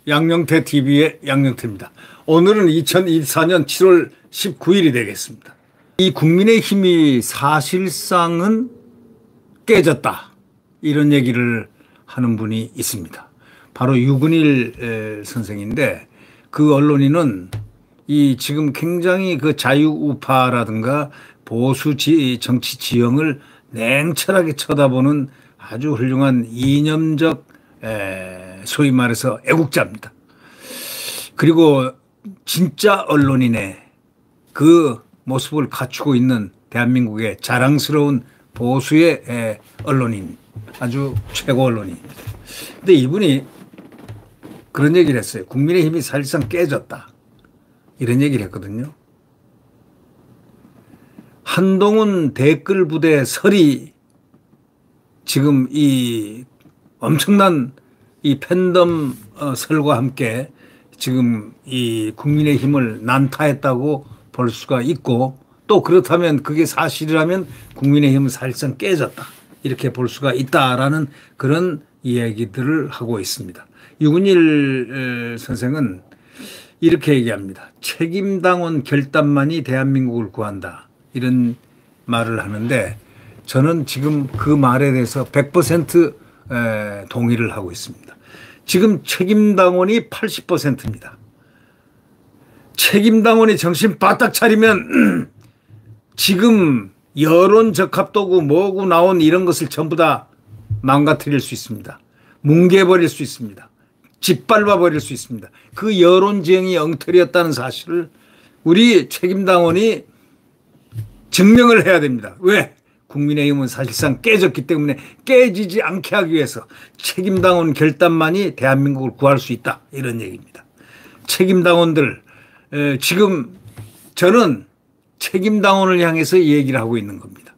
양영태 TV의 양영태입니다. 오늘은 2024년 7월 19일이 되겠습니다. 이 국민의힘이 사실상은 깨졌다, 이런 얘기를 하는 분이 있습니다. 바로 유근일 선생인데, 그 언론인은 이 지금 굉장히 그 자유우파라든가 보수 정치 지형을 냉철하게 쳐다보는 아주 훌륭한 이념적 소위 말해서 애국자입니다. 그리고 진짜 언론인의 그 모습을 갖추고 있는 대한민국의 자랑스러운 보수의 언론인, 아주 최고 언론인입니다. 근데 이분이 그런 얘기를 했어요. 국민의힘이 사실상 깨졌다, 이런 얘기를 했거든요. 한동훈 댓글 부대 설이 지금 이 엄청난 이 팬덤 설과 함께 지금 이 국민의힘을 난타했다고 볼 수가 있고, 또 그렇다면 그게 사실이라면 국민의힘은 사실상 깨졌다, 이렇게 볼 수가 있다라는 그런 이야기들을 하고 있습니다. 유근일 선생은 이렇게 얘기합니다. 책임당원 결단만이 대한민국을 구한다, 이런 말을 하는데, 저는 지금 그 말에 대해서 100% 동의를 하고 있습니다. 지금 책임당원이 80%입니다. 책임당원이 정신 바짝 차리면 지금 여론적합도구 뭐고 나온 이런 것을 전부 다 망가뜨릴 수 있습니다. 뭉개버릴 수 있습니다. 짓밟아버릴 수 있습니다. 그 여론지형이 엉터리였다는 사실을 우리 책임당원이 증명을 해야 됩니다. 왜? 국민의힘은 사실상 깨졌기 때문에 깨지지 않게 하기 위해서 책임당원 결단만이 대한민국을 구할 수 있다, 이런 얘기입니다. 책임당원들, 지금 저는 책임당원을 향해서 얘기를 하고 있는 겁니다.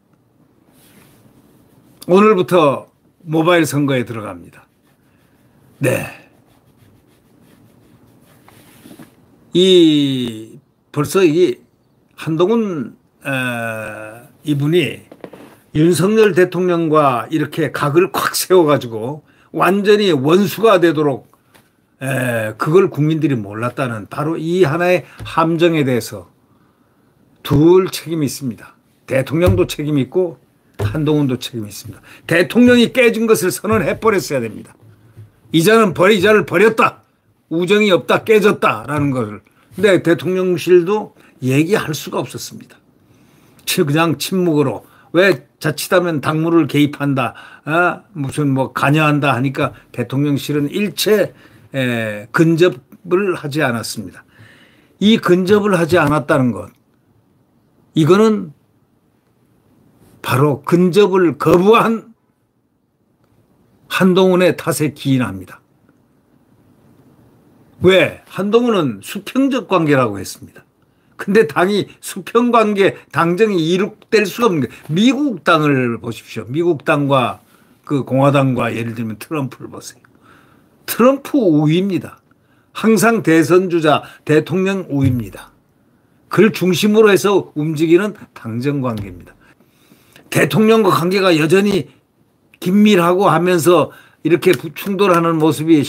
오늘부터 모바일 선거에 들어갑니다. 네. 벌써 이 한동훈 이분이 윤석열 대통령과 이렇게 각을 콱 세워가지고 완전히 원수가 되도록 그걸 국민들이 몰랐다는 바로 이 하나의 함정에 대해서 둘 책임이 있습니다. 대통령도 책임이 있고 한동훈도 책임이 있습니다. 대통령이 깨진 것을 선언해 버렸어야 됩니다. 이자를 버렸다, 우정이 없다, 깨졌다라는 것을. 근데 대통령실도 얘기할 수가 없었습니다. 그냥 침묵으로, 왜 자칫하면 당무를 개입한다, 무슨 뭐 관여한다 하니까 대통령실은 일체 근접을 하지 않았습니다. 이 근접을 하지 않았다는 것, 이거는 바로 근접을 거부한 한동훈의 탓에 기인합니다. 왜? 한동훈은 수평적 관계라고 했습니다. 근데 당이 수평관계, 당정이 이룩될 수가 없는 게, 미국 당을 보십시오. 미국 당과 그 공화당과 예를 들면 트럼프를 보세요. 트럼프 우위입니다. 항상 대선주자, 대통령 우위입니다. 그걸 중심으로 해서 움직이는 당정 관계입니다. 대통령과 관계가 여전히 긴밀하고 하면서 이렇게 충돌하는 모습이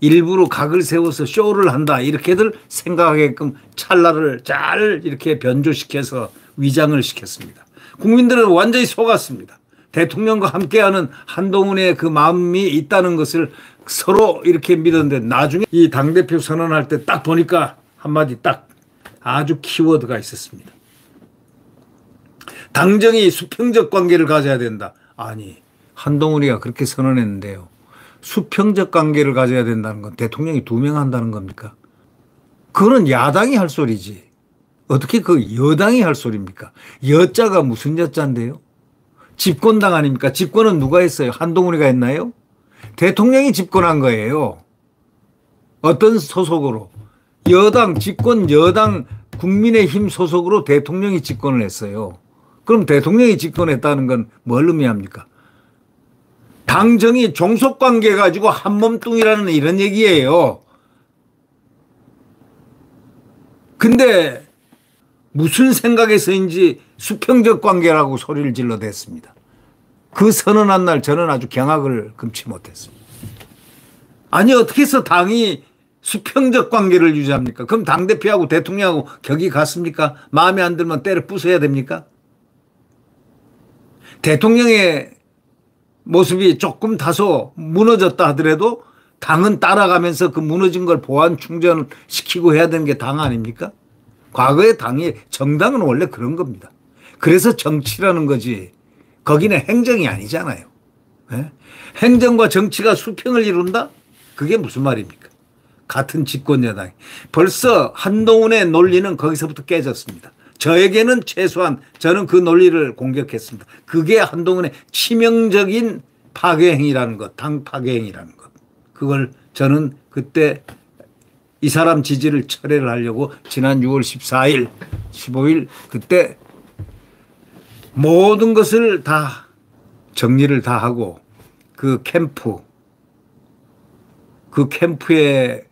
일부러 각을 세워서 쇼를 한다, 이렇게들 생각하게끔 찰나를 잘 이렇게 변조시켜서 위장을 시켰습니다. 국민들은 완전히 속았습니다. 대통령과 함께하는 한동훈의 그 마음이 있다는 것을 서로 이렇게 믿었는데, 나중에 이 당대표 선언할 때 딱 보니까 한마디 딱 아주 키워드가 있었습니다. 당정이 수평적 관계를 가져야 된다. 아니, 한동훈이가 그렇게 선언했는데요. 수평적 관계를 가져야 된다는 건 대통령이 2명 한다는 겁니까? 그거는 야당이 할 소리지. 어떻게 그 여당이 할 소리입니까? 여자가 무슨 여자인데요? 집권당 아닙니까? 집권은 누가 했어요? 한동훈이가 했나요? 대통령이 집권한 거예요. 어떤 소속으로? 여당, 집권 여당 국민의힘 소속으로 대통령이 집권을 했어요. 그럼 대통령이 집권했다는 건 뭘 의미합니까? 당정이 종속관계 가지고 한몸뚱이라는 이런 얘기예요. 근데 무슨 생각에서인지 수평적 관계라고 소리를 질러댔습니다. 그 선언한 날 저는 아주 경악을 금치 못했습니다. 아니 어떻게 해서 당이 수평적 관계를 유지합니까? 그럼 당대표하고 대통령하고 격이 같습니까? 마음에 안 들면 때려 부숴야 됩니까? 대통령의 모습이 조금 다소 무너졌다 하더라도 당은 따라가면서 그 무너진 걸 보완 충전시키고 해야 되는 게 당 아닙니까? 과거의 당이 정당은 원래 그런 겁니다. 그래서 정치라는 거지 거기는 행정이 아니잖아요. 네? 행정과 정치가 수평을 이룬다? 그게 무슨 말입니까? 같은 집권 여당이. 벌써 한동훈의 논리는 거기서부터 깨졌습니다. 저에게는 최소한 저는 그 논리를 공격했습니다. 그게 한동훈의 치명적인 파괴행위라는 것, 당 파괴행위라는 것. 그걸 저는 그때 이 사람 지지를 철회를 하려고 지난 6월 14일, 15일 그때 모든 것을 다 정리를 다 하고 그 캠프에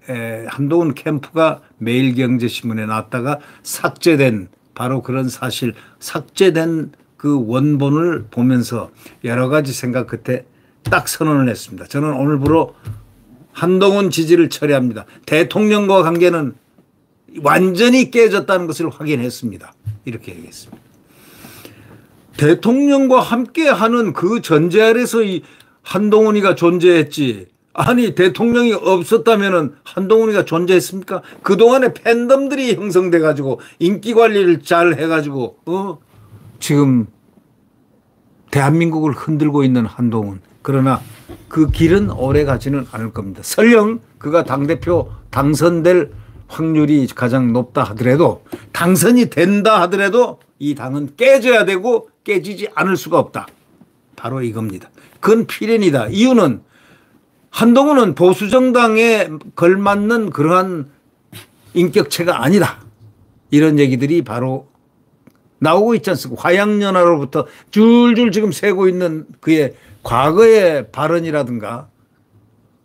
한동훈 캠프가 매일경제신문에 나왔다가 삭제된 바로 그런 사실 삭제된 그 원본을 보면서 여러 가지 생각 끝에 딱 선언을 했습니다. 저는 오늘부로 한동훈 지지를 철회합니다. 대통령과 관계는 완전히 깨졌다는 것을 확인했습니다. 이렇게 얘기했습니다. 대통령과 함께하는 그 전제 아래서 이 한동훈이가 존재했지. 아니 대통령이 없었다면 한동훈이가 존재했습니까? 그동안에 팬덤들이 형성돼 가지고 인기 관리를 잘 해가지고 지금 대한민국을 흔들고 있는 한동훈. 그러나 그 길은 오래 가지는 않을 겁니다. 설령 그가 당대표 당선될 확률이 가장 높다 하더라도 당선이 된다 하더라도 이 당은 깨져야 되고 깨지지 않을 수가 없다. 바로 이겁니다. 그건 필연이다. 이유는 한동훈은 보수정당에 걸맞는 그러한 인격체가 아니다. 이런 얘기들이 바로 나오고 있지 않습니까? 화양연화로부터 줄줄 지금 새고 있는 그의 과거의 발언이라든가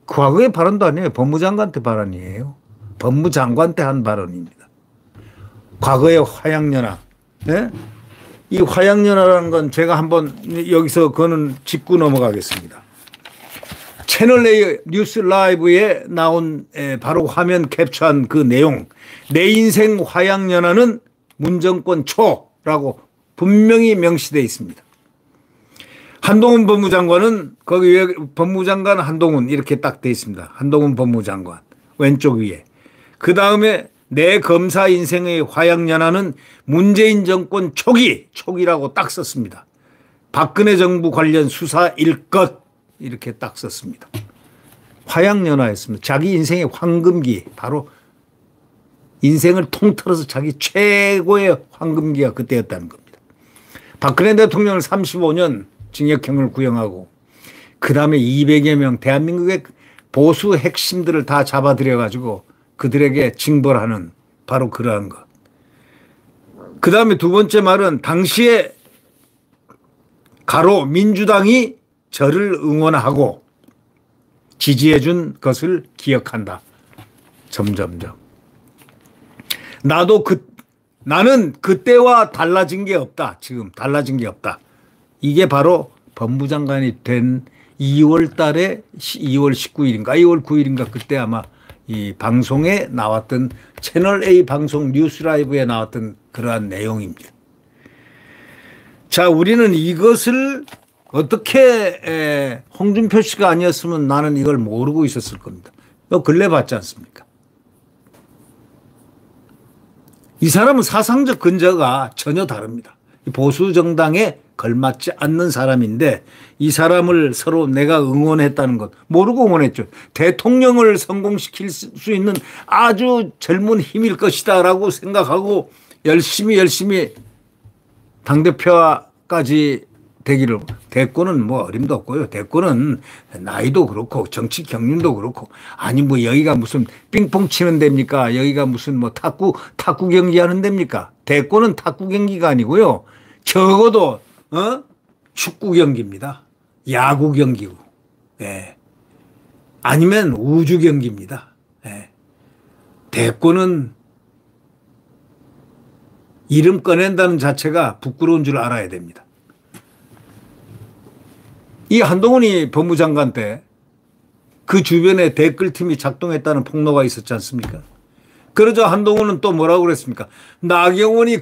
과거의 발언도 아니에요. 법무장관 때 발언이에요. 법무장관 때 한 발언입니다. 과거의 화양연화. 네? 이 화양연화라는 건 제가 한번 여기서 그거는 짚고 넘어가겠습니다. 채널A 뉴스 라이브에 나온 바로 화면 캡처한 그 내용. 내 인생 화양연화는 문정권 초라고 분명히 명시되어 있습니다. 한동훈 법무장관은 거기 위에 법무장관 한동훈 이렇게 딱 돼 있습니다. 한동훈 법무장관 왼쪽 위에. 그 다음에 내 검사 인생의 화양연화는 문재인 정권 초기라고 딱 썼습니다. 박근혜 정부 관련 수사 일것 이렇게 딱 썼습니다. 화양연화였습니다. 자기 인생의 황금기 바로 인생을 통틀어서 자기 최고의 황금기가 그때였다는 겁니다. 박근혜 대통령을 35년 징역형을 구형하고 그다음에 200여 명 대한민국의 보수 핵심들을 다 잡아들여 가지고 그들에게 징벌하는 바로 그러한 것. 그다음에 두 번째 말은 당시에 가로 민주당이 저를 응원하고 지지해 준 것을 기억한다. 점점점. 나는 그때와 달라진 게 없다. 지금 달라진 게 없다. 이게 바로 법무장관이 된 2월 달에 2월 19일인가 2월 9일인가 그때 아마 이 방송에 나왔던 채널A 방송 뉴스 라이브에 나왔던 그러한 내용입니다. 자, 우리는 이것을 어떻게 홍준표 씨가 아니었으면 나는 이걸 모르고 있었을 겁니다. 근래 봤지 않습니까? 이 사람은 사상적 근저가 전혀 다릅니다. 보수 정당에 걸맞지 않는 사람인데 이 사람을 서로 내가 응원했다는 것 모르고 응원했죠. 대통령을 성공시킬 수 있는 아주 젊은 힘일 것이다라고 생각하고 열심히 당대표까지 되기를. 대권은 뭐 어림도 없고요. 대권은 나이도 그렇고 정치 경륜도 그렇고 아니 뭐 여기가 무슨 빙봉 치는 데입니까? 여기가 무슨 뭐 탁구 경기 하는 데입니까? 대권은 탁구 경기가 아니고요. 적어도 축구 경기입니다. 야구 경기고. 예. 아니면 우주 경기입니다. 예. 대권은 이름 꺼낸다는 자체가 부끄러운 줄 알아야 됩니다. 이 한동훈이 법무장관 때 그 주변에 댓글팀이 작동했다는 폭로가 있었지 않습니까? 그러자 한동훈은 또 뭐라고 그랬습니까? 나경원이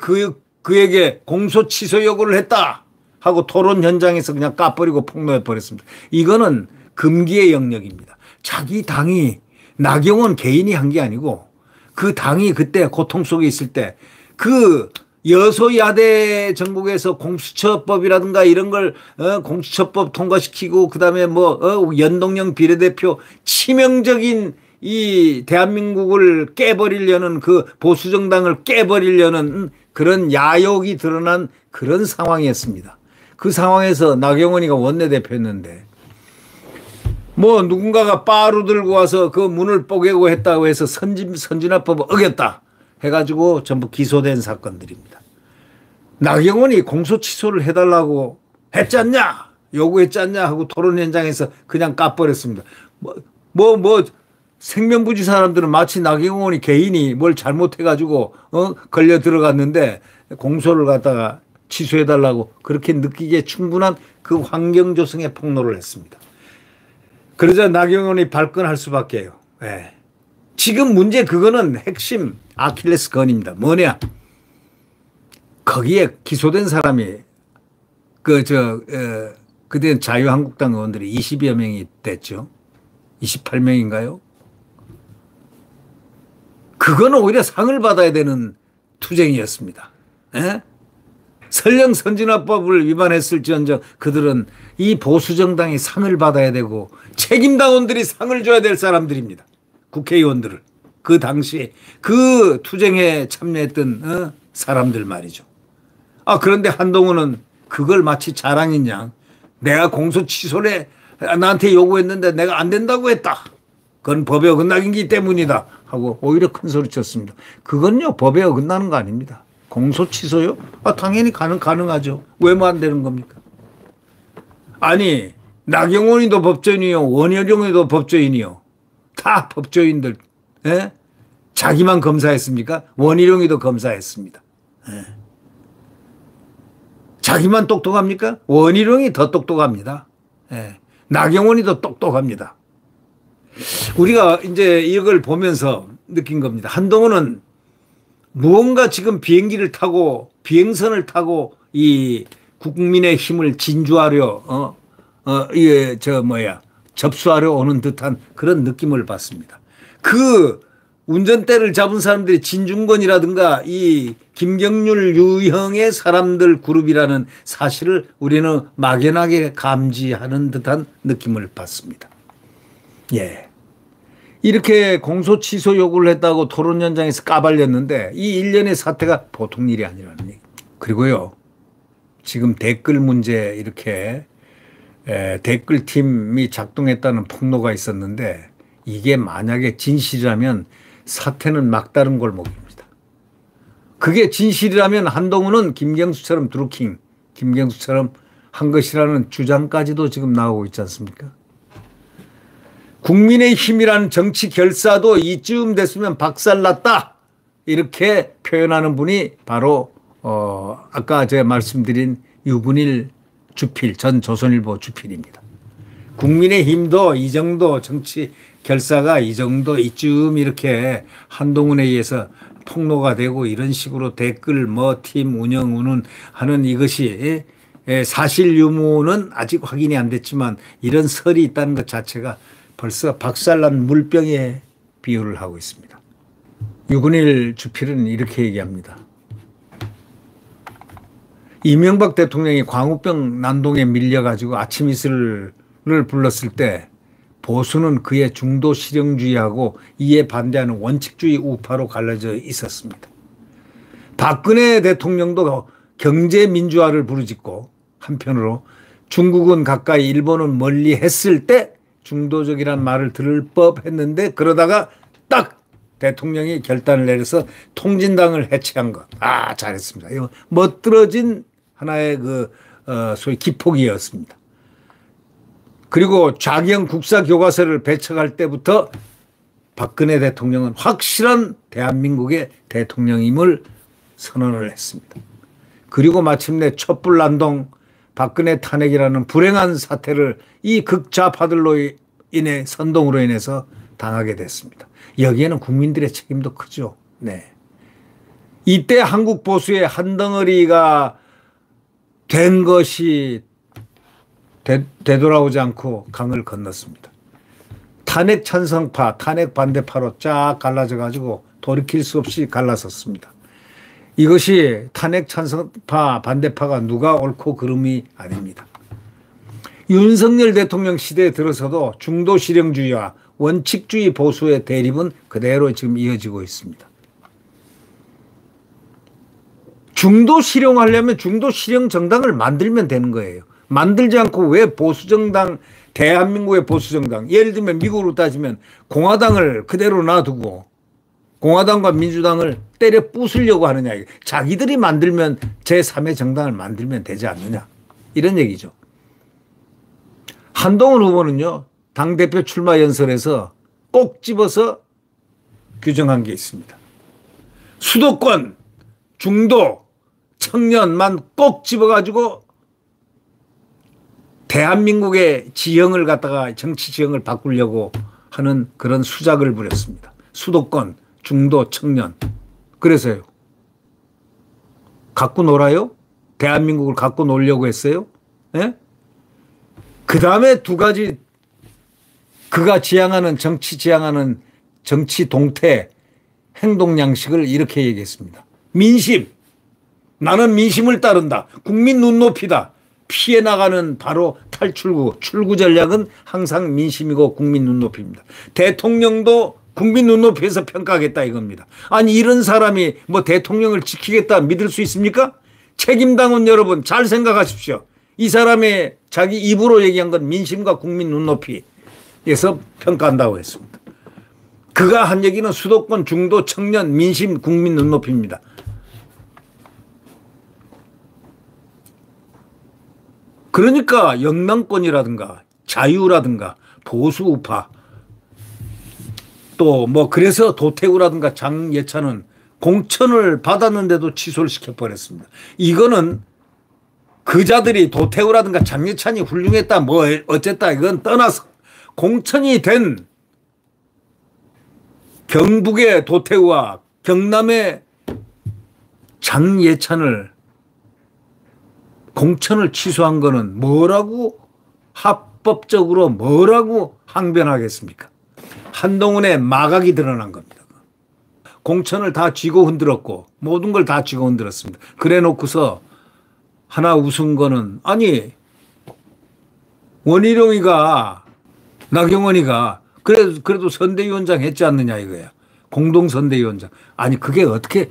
그에게 공소 취소 요구를 했다 하고 토론 현장에서 그냥 까버리고 폭로해 버렸습니다. 이거는 금기의 영역입니다. 자기 당이 나경원 개인이 한 게 아니고 그 당이 그때 고통 속에 있을 때 그 여소야대 정국에서 공수처법이라든가 이런 걸 공수처법 통과시키고 그다음에 뭐 연동형 비례대표 치명적인 이 대한민국을 깨버리려는 그 보수정당을 깨버리려는 그런 야욕이 드러난 그런 상황이었습니다. 그 상황에서 나경원이가 원내대표였는데 뭐 누군가가 빠루 들고 와서 그 문을 뽀개고 했다고 해서 선진화법을 어겼다 해가지고 전부 기소된 사건들입니다. 나경원이 공소 취소를 해달라고 했지 않냐 요구했지 않냐 하고 토론 현장에서 그냥 까버렸습니다. 생명부지 사람들은 마치 나경원이 개인이 뭘 잘못해가지고 걸려 들어갔는데 공소를 갖다가 취소해달라고 그렇게 느끼기에 충분한 그 환경 조성에 폭로를 했습니다. 그러자 나경원이 발끈할 수밖에요. 네. 지금 문제 그거는 핵심 아킬레스건입니다. 뭐냐? 거기에 기소된 사람이 그때 자유한국당 의원들이 20여 명이 됐죠. 28명인가요? 그거는 오히려 상을 받아야 되는 투쟁이었습니다. 에? 설령 선진화법을 위반했을지언정 그들은 이 보수정당이 상을 받아야 되고 책임당원들이 상을 줘야 될 사람들입니다. 국회의원들을. 그 당시 그 투쟁에 참여했던 사람들 말이죠. 그런데 한동훈은 그걸 마치 자랑인 양 내가 공소 취소를 나한테 요구했는데 내가 안 된다고 했다. 그건 법에 어긋나기 때문이다 하고 오히려 큰 소리 쳤습니다. 그건요 법에 어긋나는 거 아닙니다. 공소 취소요? 당연히 가능하죠. 왜 뭐 안 되는 겁니까? 아니 나경원이도 법조인이요 원희룡이도 법조인이요 다 법조인들 에? 자기만 검사했습니까? 원희룡이도 검사했습니다. 에. 자기만 똑똑합니까? 원희룡이 더 똑똑합니다. 에. 나경원이도 똑똑합니다. 우리가 이제 이걸 보면서 느낀 겁니다. 한동훈은 무언가 지금 비행기를 타고 비행선을 타고 이 국민의 힘을 진주하려 접수하려 오는 듯한 그런 느낌을 받습니다. 그 운전대를 잡은 사람들이 진중권이라든가 이 김경률 유형의 사람들 그룹이라는 사실을 우리는 막연하게 감지하는 듯한 느낌을 받습니다. 예. 이렇게 공소 취소 요구를 했다고 토론 현장에서 까발렸는데 이 일련의 사태가 보통 일이 아니라는 얘기. 그리고요. 지금 댓글 문제 이렇게 댓글팀이 작동했다는 폭로가 있었는데 이게 만약에 진실이라면 사태는 막다른 골목입니다. 그게 진실이라면 한동훈은 김경수처럼 드루킹, 김경수처럼 한 것이라는 주장까지도 지금 나오고 있지 않습니까? 국민의힘이라는 정치 결사도 이쯤 됐으면 박살났다 이렇게 표현하는 분이 바로 아까 제가 말씀드린 유근일 주필 전 조선일보 주필입니다. 국민의힘도 이 정도 정치 결사가 이 정도 이쯤 이렇게 한동훈에 의해서 폭로가 되고 이런 식으로 댓글 팀 운영 하는 이것이 사실 유무는 아직 확인이 안 됐지만 이런 설이 있다는 것 자체가 벌써 박살난 물병에 비유를 하고 있습니다. 유근일 주필은 이렇게 얘기합니다. 이명박 대통령이 광우병 난동에 밀려가지고 아침 이슬을 불렀을 때 보수는 그의 중도 실용주의하고 이에 반대하는 원칙주의 우파로 갈라져 있었습니다. 박근혜 대통령도 경제민주화를 부르짖고 한편으로 중국은 가까이 일본은 멀리 했을 때 중도적이란 말을 들을 법했는데 그러다가 딱 대통령이 결단을 내려서 통진당을 해체한 것. 잘했습니다. 이거 멋들어진 하나의 소위 기폭이었습니다. 그리고 좌경 국사교과서를 배척할 때부터 박근혜 대통령은 확실한 대한민국의 대통령임을 선언을 했습니다. 그리고 마침내 촛불난동 박근혜 탄핵이라는 불행한 사태를 이 극좌파들로 인해 선동으로 인해서 당하게 됐습니다. 여기에는 국민들의 책임도 크죠. 네. 이때 한국 보수의 한 덩어리가 된 것이 되돌아오지 않고 강을 건넜습니다. 탄핵 찬성파, 탄핵 반대파로 쫙 갈라져 가지고 돌이킬 수 없이 갈라섰습니다. 이것이 탄핵 찬성파, 반대파가 누가 옳고 그름이 아닙니다. 윤석열 대통령 시대에 들어서도 중도 실용주의와 원칙주의 보수의 대립은 그대로 지금 이어지고 있습니다. 중도 실용하려면 중도 실용 정당을 만들면 되는 거예요. 만들지 않고 왜 보수정당, 대한민국의 보수정당, 예를 들면 미국으로 따지면 공화당을 그대로 놔두고 공화당과 민주당을 때려 부수려고 하느냐. 자기들이 만들면 제3의 정당을 만들면 되지 않느냐. 이런 얘기죠. 한동훈 후보는요, 당대표 출마 연설에서 꼭 집어서 규정한 게 있습니다. 수도권, 중도, 청년만 꼭 집어가지고 대한민국의 지형을 갖다가 정치 지형을 바꾸려고 하는 그런 수작을 부렸습니다. 수도권, 중도, 청년. 그래서요. 갖고 놀아요? 대한민국을 갖고 놀려고 했어요? 예? 그 다음에 두 가지 그가 지향하는 정치 동태 행동 양식을 이렇게 얘기했습니다. 민심. 나는 민심을 따른다. 국민 눈높이다. 피해 나가는 바로 탈출구. 출구 전략은 항상 민심이고 국민 눈높이입니다. 대통령도 국민 눈높이에서 평가하겠다 이겁니다. 아니 이런 사람이 뭐 대통령을 지키겠다 믿을 수 있습니까? 책임당원 여러분 잘 생각하십시오. 이 사람의 자기 입으로 얘기한 건 민심과 국민 눈높이에서 평가한다고 했습니다. 그가 한 얘기는 수도권, 중도, 청년, 민심, 국민 눈높이입니다. 그러니까 영남권이라든가 자유라든가 보수 우파 또 뭐 그래서 도태우라든가 장예찬은 공천을 받았는데도 취소를 시켜버렸습니다. 이거는 그자들이 도태우라든가 장예찬이 훌륭했다 뭐 어쨌다 이건 떠나서 공천이 된 경북의 도태우와 경남의 장예찬을 공천을 취소한 거는 뭐라고 합법적으로 뭐라고 항변하겠습니까? 한동훈의 마각이 드러난 겁니다. 공천을 다 쥐고 흔들었고 모든 걸 다 쥐고 흔들었습니다. 그래 놓고서 하나 웃은 거는 아니 원희룡이가 나경원이가 그래도 선대위원장 했지 않느냐 이거야. 공동선대위원장. 아니 그게 어떻게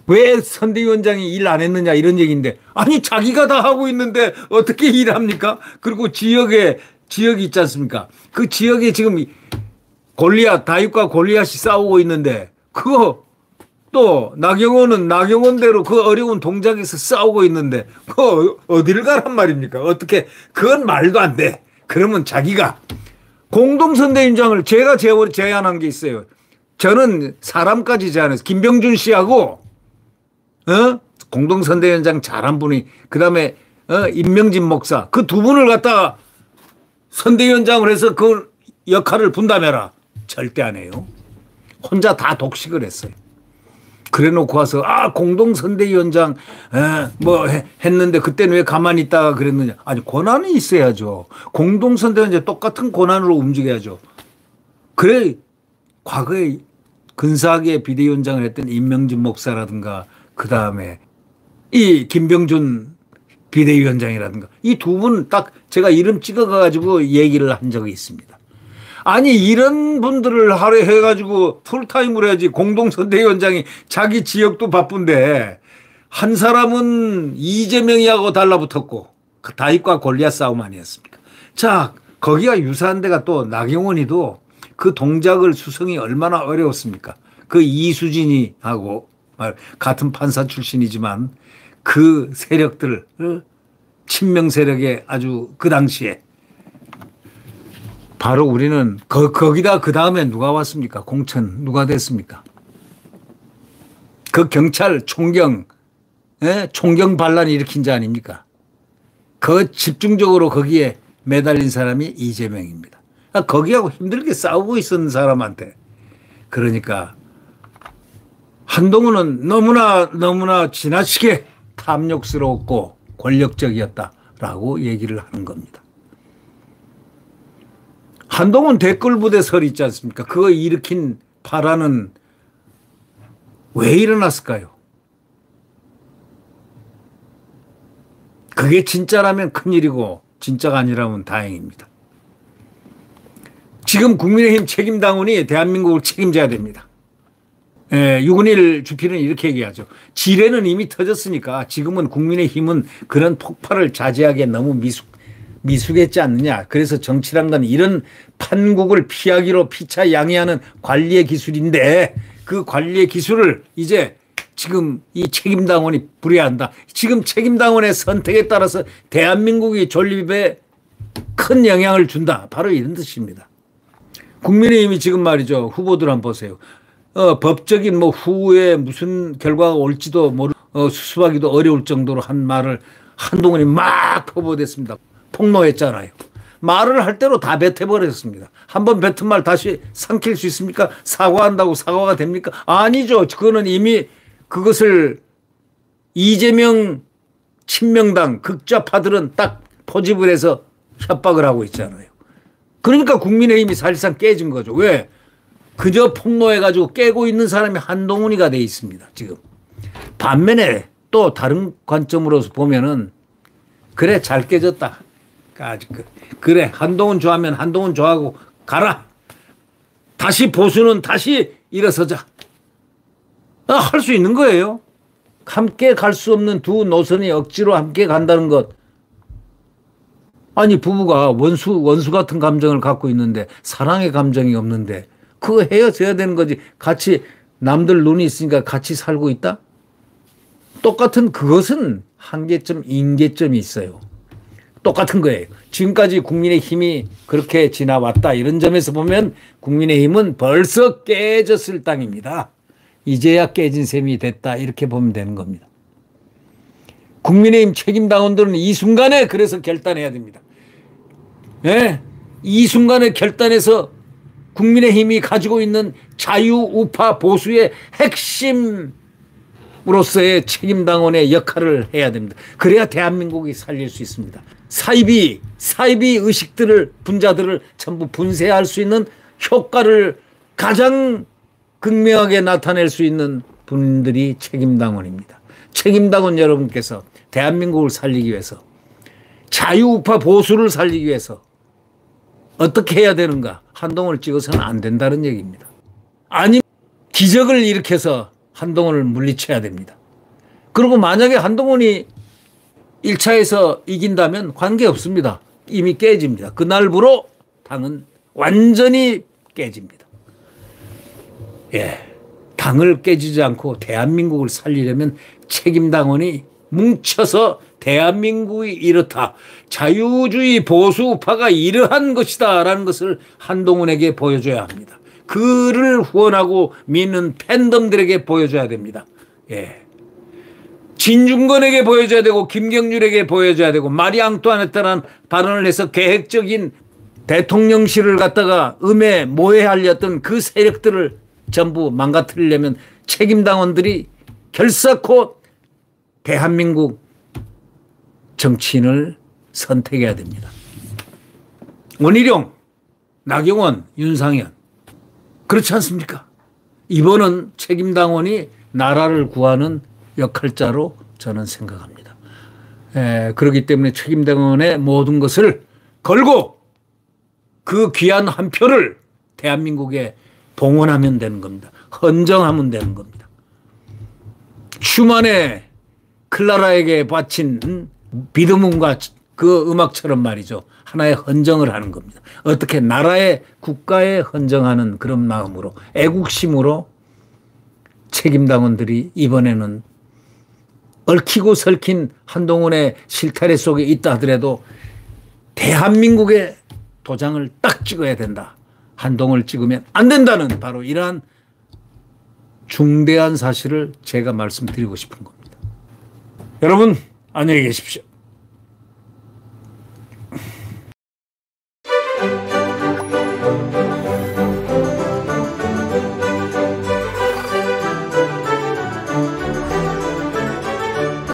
왜 선대위원장이 일 안 했느냐 이런 얘기인데 아니 자기가 다 하고 있는데 어떻게 일합니까? 그리고 지역이 있지 않습니까? 그 지역에 지금 다윗과 골리앗이 싸우고 있는데 그거 또 나경원은 나경원대로 그 어려운 동작에서 싸우고 있는데 그거 어디를 가란 말입니까? 어떻게 그건 말도 안 돼. 그러면 자기가 공동선대위원장을 제가 제안한 게 있어요. 저는 사람까지 제안해서 김병준 씨하고 공동선대위원장 잘한 분이 그다음에 임명진 목사 그 두 분을 갖다가 선대위원장을 해서 그 역할을 분담해라. 절대 안 해요. 혼자 다 독식을 했어요. 그래 놓고 와서 공동선대위원장 뭐 했는데 그때는 왜 가만히 있다가 그랬느냐. 아니 권한이 있어야죠. 공동선대위원장 똑같은 권한으로 움직여야죠. 그래 과거에 근사하게 비대위원장을 했던 임명진 목사라든가 그다음에 이 김병준 비대위원장이라든가 이 두 분 딱 제가 이름 찍어가지고 얘기를 한 적이 있습니다. 아니 이런 분들을 하려 해가지고 풀타임으로 해야지. 공동선대위원장이 자기 지역도 바쁜데 한 사람은 이재명이하고 달라붙었고 다윗과 골리앗 싸움 아니었습니까? 자 거기가 유사한 데가 또 나경원이도 그 동작을 수성이 얼마나 어려웠습니까? 그 이수진이하고 같은 판사 출신이지만 그 세력들 친명 세력에 아주 그 당시에 바로 우리는 거기다 그 다음에 누가 왔습니까? 공천 누가 됐습니까? 그 경찰 총경, 총경 반란을 일으킨 자 아닙니까? 그 집중적으로 거기에 매달린 사람이 이재명입니다. 거기하고 힘들게 싸우고 있었는 사람한테. 그러니까 한동훈은 너무나 지나치게 탐욕스럽고 권력적이었다라고 얘기를 하는 겁니다. 한동훈 댓글부대설 있지 않습니까? 그거 일으킨 파란은 왜 일어났을까요? 그게 진짜라면 큰일이고 진짜가 아니라면 다행입니다. 지금 국민의힘 책임당원이 대한민국을 책임져야 됩니다. 유근일 주필은 이렇게 얘기하죠. 지뢰는 이미 터졌으니까 지금은 국민의힘은 그런 폭발을 자제하기에 너무 미숙했지 않느냐. 그래서 정치란 건 이런 판국을 피하기로 피차양해하는 관리의 기술인데 그 관리의 기술을 이제 지금 이 책임당원이 부려야 한다. 지금 책임당원의 선택에 따라서 대한민국이 존립에 큰 영향을 준다. 바로 이런 뜻입니다. 국민의힘이 지금 말이죠. 후보들 한번 보세요. 법적인 후에 무슨 결과가 올지도 수습하기도 어려울 정도로 한 말을 한동훈이 막 퍼부어댔습니다. 폭로했잖아요. 말을 할 대로 다 뱉어버렸습니다. 한번 뱉은 말 다시 삼킬 수 있습니까? 사과한다고 사과가 됩니까? 아니죠. 그거는 이미 그것을 이재명 친명당 극좌파들은 딱 포집을 해서 협박을 하고 있잖아요. 그러니까 국민의힘이 사실상 깨진 거죠. 왜? 그저 폭로해가지고 깨고 있는 사람이 한동훈이가 돼 있습니다. 지금. 반면에 또 다른 관점으로서 보면은 그래 잘 깨졌다. 그래 한동훈 좋아하면 한동훈 좋아하고 가라. 다시 보수는 다시 일어서자. 할 수 있는 거예요. 함께 갈 수 없는 두 노선이 억지로 함께 간다는 것. 아니 부부가 원수 같은 감정을 갖고 있는데 사랑의 감정이 없는데 그거 헤어져야 되는 거지. 같이 남들 눈이 있으니까 같이 살고 있다? 똑같은 그것은 한계점, 인계점이 있어요. 똑같은 거예요. 지금까지 국민의힘이 그렇게 지나왔다. 이런 점에서 보면 국민의힘은 벌써 깨졌을 땅입니다. 이제야 깨진 셈이 됐다. 이렇게 보면 되는 겁니다. 국민의힘 책임당원들은 이 순간에 그래서 결단해야 됩니다. 네? 이 순간에 결단해서 국민의힘이 가지고 있는 자유우파 보수의 핵심으로서의 책임당원의 역할을 해야 됩니다. 그래야 대한민국이 살릴 수 있습니다. 사이비 의식들을 분자들을 전부 분쇄할 수 있는 효과를 가장 극명하게 나타낼 수 있는 분들이 책임당원입니다. 책임당원 여러분께서 대한민국을 살리기 위해서 자유우파 보수를 살리기 위해서 어떻게 해야 되는가? 한동훈을 찍어서는 안 된다는 얘기입니다. 아니 기적을 일으켜서 한동훈을 물리쳐야 됩니다. 그리고 만약에 한동훈이 1차에서 이긴다면 관계없습니다. 이미 깨집니다. 그날부로 당은 완전히 깨집니다. 당을 깨지지 않고 대한민국을 살리려면 책임당원이 뭉쳐서 대한민국이 이렇다. 자유주의 보수파가 이러한 것이다 라는 것을 한동훈에게 보여줘야 합니다. 그를 후원하고 믿는 팬덤들에게 보여줘야 됩니다. 진중권에게 보여줘야 되고 김경률에게 보여줘야 되고 마리 앙뚜아네트라는 발언을 해서 계획적인 대통령실을 갖다가 모해하려던 그 세력들을 전부 망가뜨리려면 책임당원들이 결사코 대한민국 정치인을 선택해야 됩니다. 원희룡, 나경원, 윤상현 그렇지 않습니까? 이번은 책임당원이 나라를 구하는 역할자로 저는 생각합니다. 그렇기 때문에 책임당원의 모든 것을 걸고 그 귀한 한 표를 대한민국에 봉헌하면 되는 겁니다. 헌정하면 되는 겁니다. 슈만의 클라라에게 바친 비드문과 그 음악처럼 말이죠. 하나의 헌정을 하는 겁니다. 어떻게 나라의 국가에 헌정하는 그런 마음으로 애국심으로 책임당원들이 이번에는 얽히고 설킨 한동훈의 실타래 속에 있다 하더라도 대한민국의 도장을 딱 찍어야 된다. 한동훈을 찍으면 안 된다는 바로 이러한 중대한 사실을 제가 말씀드리고 싶은 겁니다. 여러분 안녕히 계십시오.